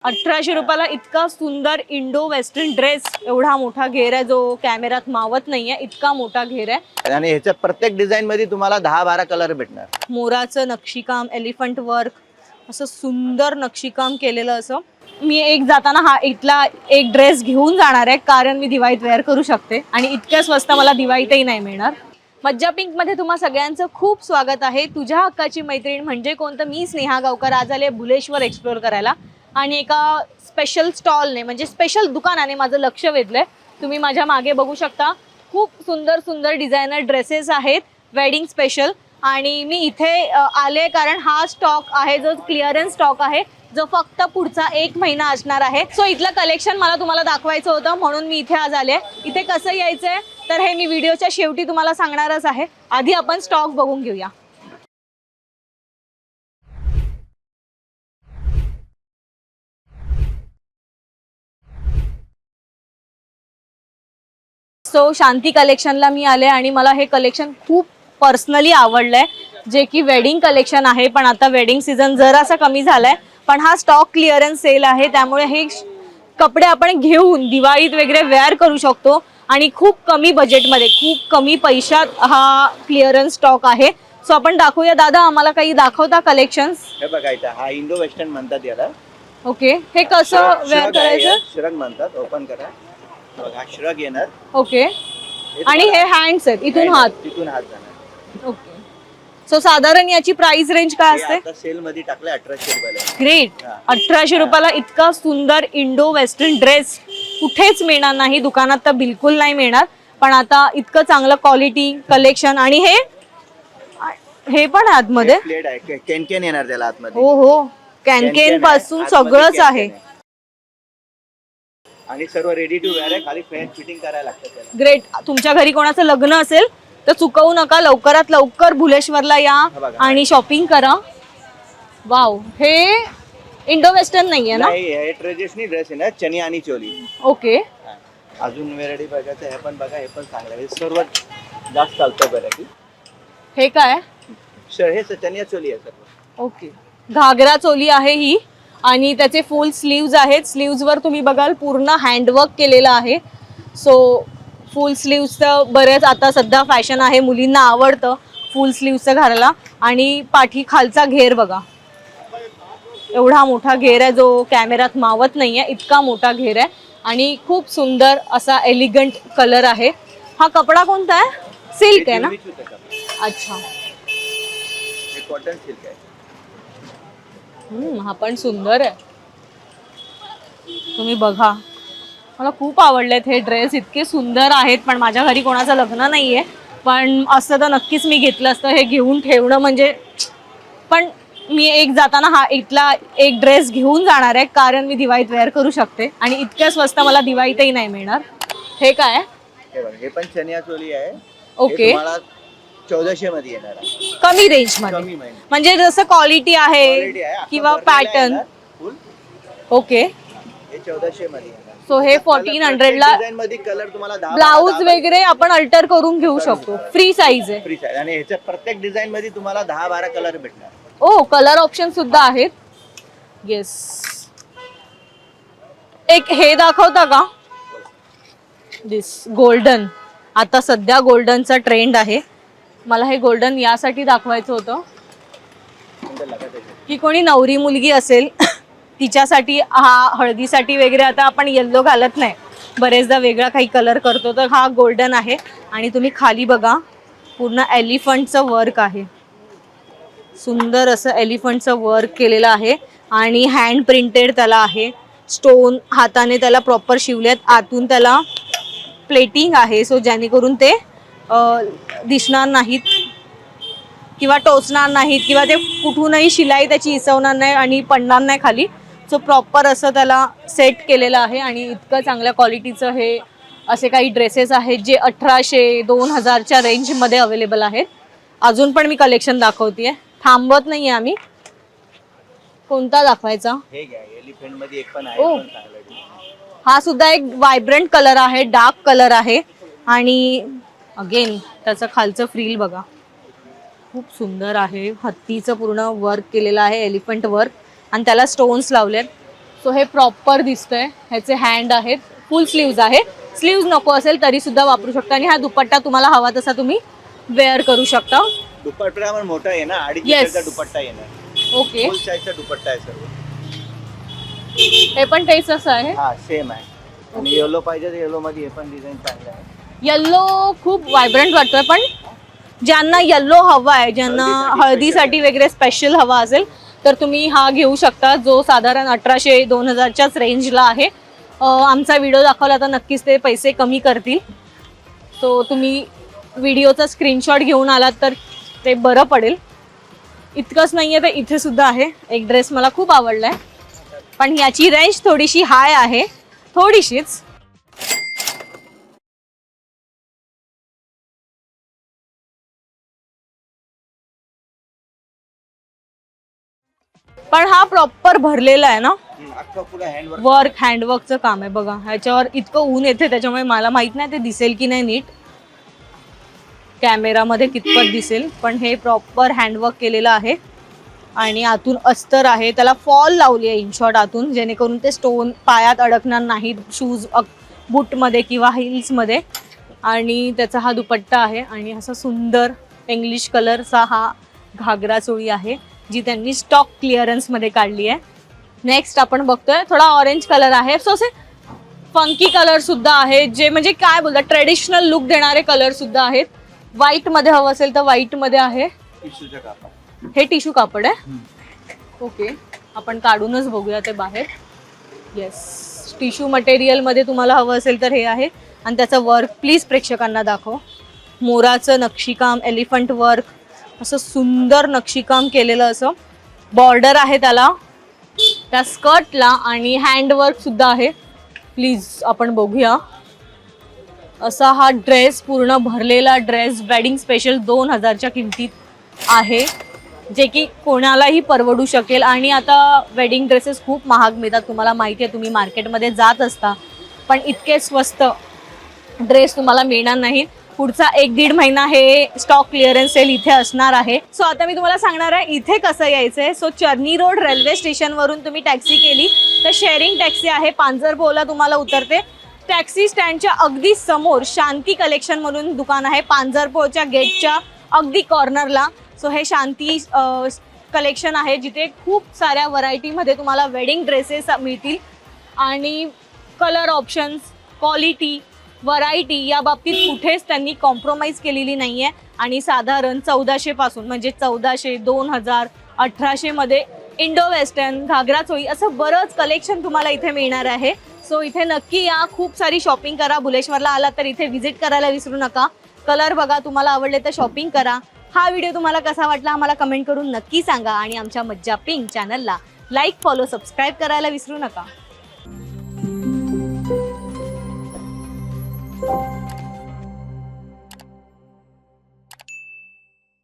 1800 रुपयाला इतका सुंदर इंडो वेस्टर्न ड्रेस, एवढा मोठा घेर आहे जो कॅमेरात मावत नाहीये, इतका मोठा घेर आहे आणि ह्याच्या प्रत्येक डिझाइन मध्ये तुम्हाला 10-12 कलर भेटणार. मोराचं नक्षीकाम, एलिफंट वर्क, असं सुंदर नक्षीकाम केलेलं. असं मी एक जाताना हा इथला एक ड्रेस घेऊन जाणार आहे, कारण मी दिवाळीत वेअर करू शकते आणि इतक्या स्वस्त मला दिवाळीतही नाही मिळणार. मज्जा पिंक मध्ये तुम्हा सगळ्यांचं खूप स्वागत आहे. तुझ्या हक्काची मैत्रीण म्हणजे कोणतं, मी स्नेहा गावकर आज आले भुलेश्वर एक्सप्लोर करायला आणि एका स्पेशल स्टॉलने म्हणजे स्पेशल दुकानाने माझं लक्ष वेधलंय. तुम्ही माझ्या मागे बघू शकता, खूप सुंदर सुंदर डिझायनर ड्रेसेस आहेत वेडिंग स्पेशल. आणि मी इथे आले कारण हा स्टॉक आहे जो क्लिअरन्स स्टॉक आहे, जो फक्त पुढचा 1 महिना असणार आहे. सो इथलं कलेक्शन मला तुम्हाला दाखवायचं होतं म्हणून मी इथे आज आले. इथे कसं यायचंय तर हे मी व्हिडिओच्या शेवटी तुम्हाला सांगणारच आहे. आधी आपण स्टॉक बघून घेऊया. सो शांती कलेक्शनला मी आले आणि मला हे कलेक्शन खूप पर्सनली आवडलंय, जे की वेडिंग कलेक्शन आहे. पण आता वेडिंग सीझन जरासा कमी झालाय, पण हा स्टॉक क्लिअरन्स सेल आहे, त्यामुळे हे कपडे आपण घेऊन दिवाळीत वगैरे वेअर करू शकतो आणि खूप कमी बजेटमध्ये, खूप कमी पैशात हा क्लिअरन्स स्टॉक आहे. सो आपण दाखवूया. दादा आम्हाला काही दाखवता कलेक्शन्स? हे बघा इथं हा इंडो वेस्टर्न म्हणतात याला. ओके, हे कसं वेअर करायचं? श्रग म्हणतात. ओपन करा, बघा श्रग येणार. ओके, आणि हे हँड्स आहेत, इथून हात जाणार. ओके. सो साधारण याची प्राइस रेंज काय असते? आता सेल मध्ये टाकले 1800 रुपयाला. ग्रेट. 1800 रुपयाला इतका सुंदर इंडो वेस्टर्न ड्रेस कुठेच मिळणार नाही, दुकानात तर बिलकुल नाही मिळणार. पण आता इतकं चांगलं क्वालिटी कलेक्शन. आणि हे पण आतमध्ये प्लेट आहे, कॅन येणार त्याला आतमध्ये. हो हो, कॅन पासून सगळंच आहे. आणि सर्व रेडी टू वेअर आहे, खाली फ्रेंच फिटिंग करायला लागतं त्याला. ग्रेट. तुमच्या घरी कोणाचं लग्न असेल तर चुकवू नका, लवकरात लवकर भुलेश्वरला या आणि शॉपिंग करा. वाव, हे इंडो वेस्टर्न नाहीये ना? नाही, हे ट्रेडिशनल ड्रेस आहे ना, चनी आणि चोली. ओके. अजून व्हेरायटी बघायचं, हे पण बघा, हे पण चांगलं आहे, सर्वात जास्त चालतं बरं की. हे काय? हे चनिया चोली आहे सर्व. ओके, घागरा चोली आहे ही आणि त्याचे फुल स्लीव्ज आहेत. स्लीव्ज वर तुम्ही बघाल पूर्ण हँडवर्क केलेलं आहे. सो फुल स्लीव्जचं बरेच आता सध्या फॅशन आहे, मुलींना आवडतं फुल स्लीव्जचं घालायला. आणि पाठी खालचा घेर बघा, एवढा मोठा घेर आहे जो कॅमेरात मावत नाहीये, इतका मोठा घेर आहे. आणि खूप सुंदर असा एलिगंट कलर आहे. हा कपडा कोणता आहे? सिल्क आहे ना? अच्छा, हे कॉटन सिल्क आहे. हा पण सुंदर आहे. तुम्ही बघा, मला खूप आवडलेत हे ड्रेस, इतके सुंदर आहेत. पण माझ्या घरी कोणाचं लग्न नाहीये, पण असतं तर नक्कीच मी घेतलं असतं. हे घेऊन ठेवणं म्हणजे, पण मी एक जाताना हा इथला एक ड्रेस घेऊन जाणार आहे, कारण मी दिवाळीत वेअर करू शकते आणि इतक्या स्वस्त मला दिवाळीतही नाही मिळणार. हे काय आहे? हे पण चनिया चोली आहे. ओके, 1400 मध्ये येणार आहे, कमी रेंज मध्ये, म्हणजे जसं क्वालिटी आहे किंवा पॅटर्न. ओके, हे 1400 मध्ये येणार. सो हे 1400 ला डिझाइन मध्ये कलर तुम्हाला 10 ब्लाउज वगैरे आपण अल्टर करून घेऊ शकतो. फ्री साईज आहे. Free size. आणि ह्याच्या प्रत्येक डिझाइन मध्ये तुम्हाला 10-12 कलर भेटणार. ओ, कलर ऑप्शन सुद्धा आहेत. येस. एक हे दाखवता का? दिस गोल्डन. आता सध्या गोल्डनचा ट्रेंड आहे. मला हे गोल्डन यासाठी दाखवायचं होतं की कोणी नवरी मुलगी असेल तिच्यासाठी, हा हळदीसाठी वगैरे आता आपण येल्लो घालत नाही, बरेचदा वेगळा काही कलर करतो, तर हा गोल्डन आहे. आणि तुम्ही खाली बघा, पूर्ण एलिफंटचं वर्क आहे, सुंदर असं एलिफंटचं वर्क केलेलं आहे. आणि हँड प्रिंटेड त्याला आहे, स्टोन हाताने त्याला प्रॉपर शिवलेत. आतून त्याला प्लेटिंग आहे, सो जेणेकरून ते दिसणार नाहीत किंवा टोचणार नाहीत किंवा ते कुठूनही शिलाई त्याची इसवणार नाही आणि पडणार नाही खाली. सो प्रॉपर असं त्याला सेट केलेलं आहे. आणि इतकं चांगल्या क्वालिटीचं हे असे काही ड्रेसेस आहेत जे 1800-2000च्या रेंजमध्ये अवेलेबल आहेत. अजून पण मी कलेक्शन दाखवते, थांबवत नाही आहे आम्ही. कोणता दाखवायचा? हे घ्या, एलिफंट मध्ये एक पण आहे, पण चांगला आहे. हा सुद्धा एक व्हायब्रंट कलर आहे, डार्क कलर आहे. आणि अगेन त्याचं खालचं फ्रील बघा, खूप सुंदर आहे. हत्तीचं पूर्ण वर्क केलेलं आहे, एलिफंट वर्क, आणि त्याला स्टोन्स लावलेत. सो हे प्रॉपर दिसतंय. ह्याचे हँड आहेत, फुल स्लीव्ज आहे. स्लीव्ज नको असेल तरी सुद्धा वापरू शकता. आणि हा दुपट्टा तुम्हाला हवा तसा तुम्ही वेअर करू शकता. दुपट्टा पण मोठा आहे ना, 2.5 Yes. मीटरचा दुपट्टा येणार. ओके, फुल साईजचा दुपट्टा आहे सर्व. हे पण तेच असं आहे. हा सेम आहे. आणि येलो पाहिजे तर येलो मध्ये हे पण डिझाईन चांगलं आहे. येल्लो खूप व्हायब्रंट वाटतोय, पण ज्यांना येल्लो हवा आहे, ज्यांना हळदीसाठी वगैरे स्पेशल हवा असेल तर तुम्ही हा घेऊ शकता, जो साधारण 1800-2000च्याच रेंजला आहे. आमचा व्हिडिओ दाखवला तर नक्कीच ते पैसे कमी करतील. सो तुम्ही व्हिडिओचा स्क्रीनशॉट घेऊन आलात तर ते बरं पडेल. इतकंच नाही आहे तर इथे सुद्धा आहे एक ड्रेस, मला खूप आवडला आहे, पण याची रेंज थोडीशी हाय आहे, थोडीशीच. पण हा प्रॉपर भरलेला आहे ना, अख्खा पुरा हँडवर्क. वर्क हँडवर्कचं काम आहे बघा. ह्याच्यावर इतकं ऊन येते त्याच्यामुळे मला माहित नाही ते दिसेल की नाही नीट कॅमेरामध्ये कितपत दिसेल, पण हे प्रॉपर हँडवर्क केलेलं आहे. आणि आतून अस्तर आहे, त्याला फॉल लावली आहे इन शॉर्ट आतून, जेणेकरून ते स्टोन पायात अडकणार नाहीत, शूज बूटमध्ये किंवा हिल्समध्ये. आणि त्याचा हा दुपट्टा आहे आणि असा सुंदर इंग्लिश कलरचा हा घागरा चोळी आहे, जी त्यांनी स्टॉक क्लिअरन्समध्ये काढली आहे. नेक्स्ट आपण बघतोय थोडा ऑरेंज कलर आहे. सो असे फंकी कलर सुद्धा आहे, जे म्हणजे काय बोलतात ट्रेडिशनल लुक देणारे कलर सुद्धा आहेत. व्हाईट मध्ये हवं असेल तर व्हाईट मध्ये आहे. टिश्यूचं कापड. हे टिश्यू कापड आहे. ओके, आपण काढूनच बघूया ते बाहेर. येस, टिश्यू मटेरियल मध्ये तुम्हाला हवं असेल तर हे आहे. आणि त्याचं वर्क प्लीज प्रेक्षकांना दाखव. मोराचं नक्षीकाम, एलिफंट वर्क, असं सुंदर नक्षीकाम केलेलं असं बॉर्डर आहे त्याला, त्या स्कर्टला. आणि हँडवर्क सुद्धा आहे. प्लीज आपण बघूया. असा हा ड्रेस, पूर्ण भरलेला ड्रेस, वेडिंग स्पेशल 2000च्या किमतीत आहे, जे की कोणालाही परवडू शकेल. आणि आता वेडिंग ड्रेसेस खूप महाग मिळतात, तुम्हाला माहिती आहे, तुम्ही मार्केटमध्ये जात असता, पण इतके स्वस्त ड्रेस तुम्हाला मिळणार नाहीत. पुढचा 1-1.5 महिना हे स्टॉक क्लिअरन्स सेल इथे असणार आहे. सो आता मी तुम्हाला सांगणार आहे इथे कसं यायचंय. सो चर्नी रोड रेल्वे स्टेशनवरून तुम्ही टॅक्सी केली तर शेअरिंग टॅक्सी आहे, पांजरपोला तुम्हाला उतरते. टॅक्सी स्टँडच्या अगदी समोर शांती कलेक्शन म्हणून दुकान आहे, पांजरपोळच्या गेटच्या अगदी कॉर्नरला. सो हे शांती कलेक्शन आहे, जिथे खूप साऱ्या व्हरायटीमध्ये तुम्हाला वेडिंग ड्रेसेस मिळतील. आणि कलर ऑप्शन्स, क्वालिटी, व्हरायटी या बाबतीत कुठेच त्यांनी कॉम्प्रोमाइज केलेली नाही आहे. आणि साधारण 1400 पासून, म्हणजे 1400, 2000, 1800 मध्ये इंडो वेस्टर्न, घागरा चोळी असं बरंच कलेक्शन तुम्हाला इथे मिळणार आहे. सो इथे नक्की या, खूप सारी शॉपिंग करा. भुलेश्वरला आला तर इथे व्हिजिट करायला विसरू नका. कलर बघा, तुम्हाला आवडले तर शॉपिंग करा. हा व्हिडिओ तुम्हाला कसा वाटला आम्हाला कमेंट करून नक्की सांगा. आणि आमच्या मज्जा पिंक चॅनलला लाईक, फॉलो, सबस्क्राईब करायला विसरू नका.